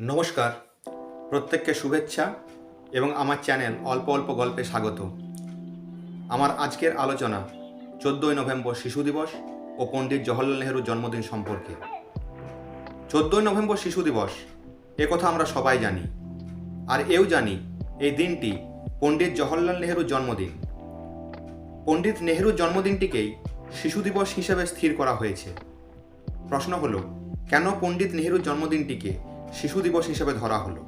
নমস্কার, প্রত্যেককে শুভেচ্ছা এবং আমার চ্যানেল অল্প অল্প গল্পে স্বাগত। আমার আজকের আলোচনা 14ই নভেম্বর শিশু দিবস ও পণ্ডিত জওহরলাল নেহরুর জন্মদিন সম্পর্কে। 14ই নভেম্বর শিশু দিবস কথা আমরা সবাই জানি, আর এও জানি এই দিনটি পণ্ডিত জওহরলাল নেহরুর জন্মদিন। পণ্ডিত নেহরুর জন্মদিনটিকেই শিশু দিবস হিসেবে স্থির করা হয়েছে। প্রশ্ন হলো, কেন পণ্ডিত নেহরুর জন্মদিনটিকে শিশু দিবস হিসেবে ধরা হলো?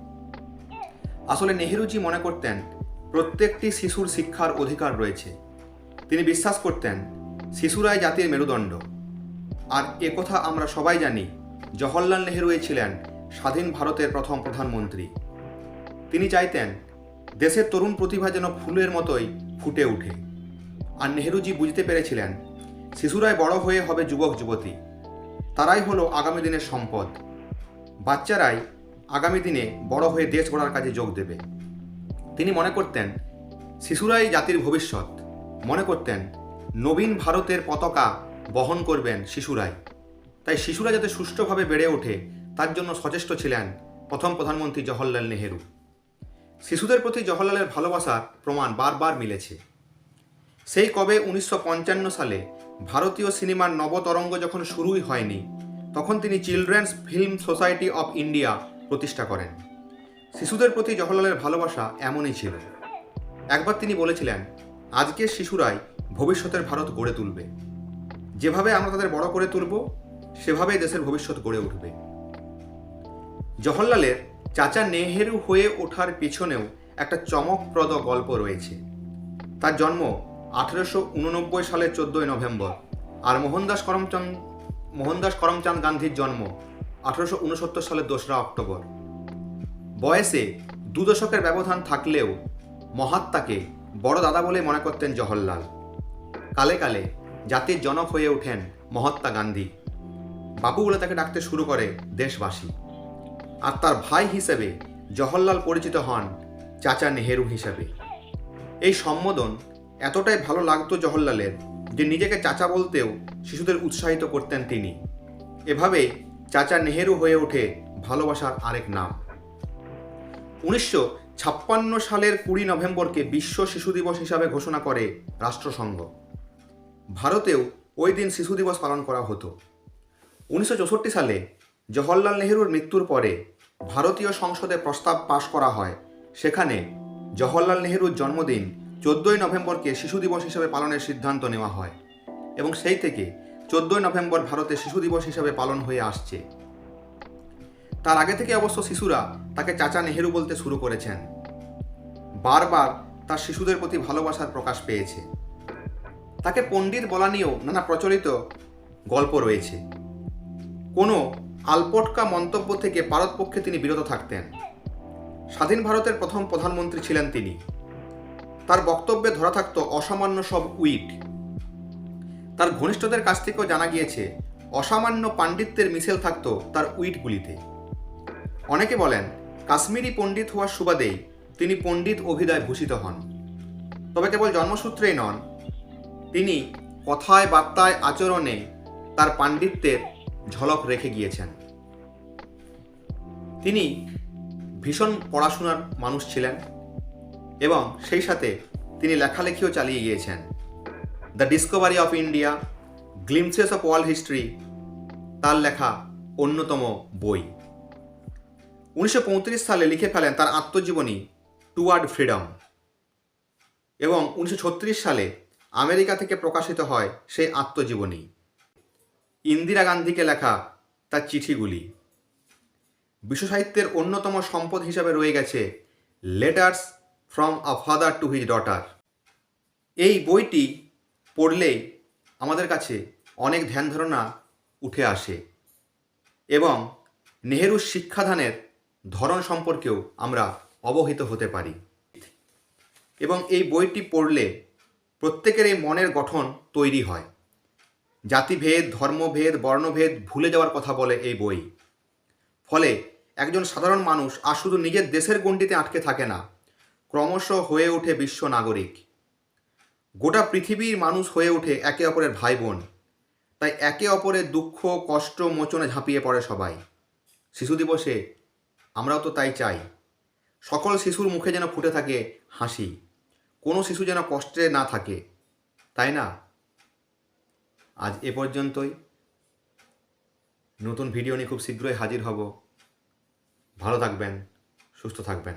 আসলে নেহরুজি মনে করতেন প্রত্যেকটি শিশুর শিক্ষার অধিকার রয়েছে। তিনি বিশ্বাস করতেন শিশুরাই জাতির মেরুদণ্ড। আর কথা আমরা সবাই জানি, জওহরলাল নেহরুই ছিলেন স্বাধীন ভারতের প্রথম প্রধানমন্ত্রী। তিনি চাইতেন দেশের তরুণ প্রতিভা যেন ফুলের মতোই ফুটে ওঠে। আর নেহরুজি বুঝতে পেরেছিলেন শিশুরাই বড় হয়ে হবে যুবক যুবতী, তারাই হলো আগামী দিনের সম্পদ। বাচ্চারাই আগামী দিনে বড় হয়ে দেশ গড়ার কাজে যোগ দেবে। তিনি মনে করতেন শিশুরাই জাতির ভবিষ্যৎ। মনে করতেন নবীন ভারতের পতাকা বহন করবেন শিশুরাই। তাই শিশুরা যাতে সুষ্ঠুভাবে বেড়ে ওঠে তার জন্য সচেষ্ট ছিলেন প্রথম প্রধানমন্ত্রী জওহরলাল নেহরু। শিশুদের প্রতি জওহরলালের ভালোবাসার প্রমাণ বারবার মিলেছে। সেই কবে 1955 সালে ভারতীয় সিনেমার নবতরঙ্গ যখন শুরুই হয়নি, তখন তিনি children's film society of India প্রতিষ্ঠা করেন। শিশুদের প্রতি জওহরলালের ভালোবাসা এমনই ছিল। একবার তিনি বলেছিলেন, আজকের শিশুরাই ভবিষ্যতের ভারত গড়ে তুলবে। যেভাবে আমরা তাদের বড় করে তুলব, সেভাবেই দেশের ভবিষ্যৎ গড়ে উঠবে। জওহরলালের চাচা নেহেরু হয়ে ওঠার পিছনেও একটা চমকপ্রদ গল্প রয়েছে। তার জন্ম 1889 সালের 14ই নভেম্বর, আর মোহনদাস করমচাঁদ গান্ধীর জন্ম 1869 সালের 2রা অক্টোবর। বয়সে 2 দশকের ব্যবধান থাকলেও মহাত্মাকে বড় দাদা বলে মনে করতেন জওহরলাল। কালে কালে জাতির জনক হয়ে ওঠেন মহাত্মা গান্ধী। বাবু বলে তাকে ডাকতে শুরু করে দেশবাসী। আর তার ভাই হিসেবে জওহরলাল পরিচিত হন চাচা নেহেরু হিসেবে। এই সম্বোধন এতটাই ভালো লাগতো জওহরলালের যে নিজেকে চাচা বলতেও শিশুদের উৎসাহিত করতেন তিনি। এভাবে চাচা নেহেরু হয়ে ওঠে ভালোবাসার আরেক নাম। 1956 সালের 20 নভেম্বরকে বিশ্ব শিশু দিবস হিসাবে ঘোষণা করে রাষ্ট্রসংঘ। ভারতেও ওই দিন শিশু দিবস পালন করা হতো। 1964 সালে জওহরলাল নেহরুর মৃত্যুর পরে ভারতীয় সংসদে প্রস্তাব পাশ করা হয়। সেখানে জওহরলাল নেহরুর জন্মদিন 14ই নভেম্বরকে শিশু দিবস হিসেবে পালনের সিদ্ধান্ত নেওয়া হয়, এবং সেই থেকে 14ই নভেম্বর ভারতে শিশু দিবস হিসেবে পালন হয়ে আসছে। তার আগে থেকে অবশ্য শিশুরা তাকে চাচা নেহেরু বলতে শুরু করেছেন। বারবার তার শিশুদের প্রতি ভালোবাসার প্রকাশ পেয়েছে। তাকে পণ্ডিত বলা নিয়েও নানা প্রচলিত গল্প রয়েছে। কোনো আলপটকা মন্তব্য থেকে পারতপক্ষে তিনি বিরত থাকতেন। স্বাধীন ভারতের প্রথম প্রধানমন্ত্রী ছিলেন তিনি। তার বক্তব্যে ধরা থাকত অসামান্য সব উইট। তার ঘনিষ্ঠদের কাছ থেকেও জানা গিয়েছে অসামান্য পাণ্ডিত্যের মিশেল থাকত তার উইটগুলিতে। অনেকে বলেন কাশ্মীরি পণ্ডিত হওয়ার সুবাদেই তিনি পণ্ডিত অভিধায় ভূষিত হন। তবে কেবল জন্মসূত্রেই নন, তিনি কথায় বার্তায় আচরণে তার পাণ্ডিত্যের ঝলক রেখে গিয়েছেন। তিনি ভীষণ পড়াশোনার মানুষ ছিলেন, এবং সেই সাথে তিনি লেখালেখিও চালিয়ে গিয়েছেন। The Discovery of India, glimpses of world history তার লেখা অন্যতম বই। 1935 সালে লিখে ফেলেন তার আত্মজীবনী টুয়ার্ড ফ্রিডম, এবং 1936 সালে আমেরিকা থেকে প্রকাশিত হয় সেই আত্মজীবনী। ইন্দিরা গান্ধীকে লেখা তার চিঠিগুলি। বিশ্ব সাহিত্যের অন্যতম সম্পদ হিসাবে রয়ে গেছে letters from a father to his daughter. এই বইটি পড়লেই আমাদের কাছে অনেক ধ্যান ধারণা উঠে আসে, এবং নেহেরুর শিক্ষাদানের ধরন সম্পর্কেও আমরা অবহিত হতে পারি। এবং এই বইটি পড়লে প্রত্যেকের এই মনের গঠন তৈরি হয়। জাতিভেদ, ধর্মভেদ, বর্ণভেদ ভুলে যাওয়ার কথা বলে এই বই। ফলে একজন সাধারণ মানুষ আর শুধু নিজের দেশের গণ্ডিতে আটকে থাকে না, ক্রমশ হয়ে ওঠে বিশ্ব নাগরিক। গোটা পৃথিবীর মানুষ হয়ে ওঠে একে অপরের ভাই বোন। তাই একে অপরের দুঃখ কষ্ট মোচনে ঝাঁপিয়ে পড়ে সবাই। শিশু দিবসে আমরাও তো তাই চাই। সকল শিশুর মুখে যেন ফুটে থাকে হাসি, কোনো শিশু যেন কষ্টে না থাকে, তাই না? আজ এ পর্যন্তই। নতুন ভিডিও নিয়ে খুব শীঘ্রই হাজির হব। ভালো থাকবেন, সুস্থ থাকবেন।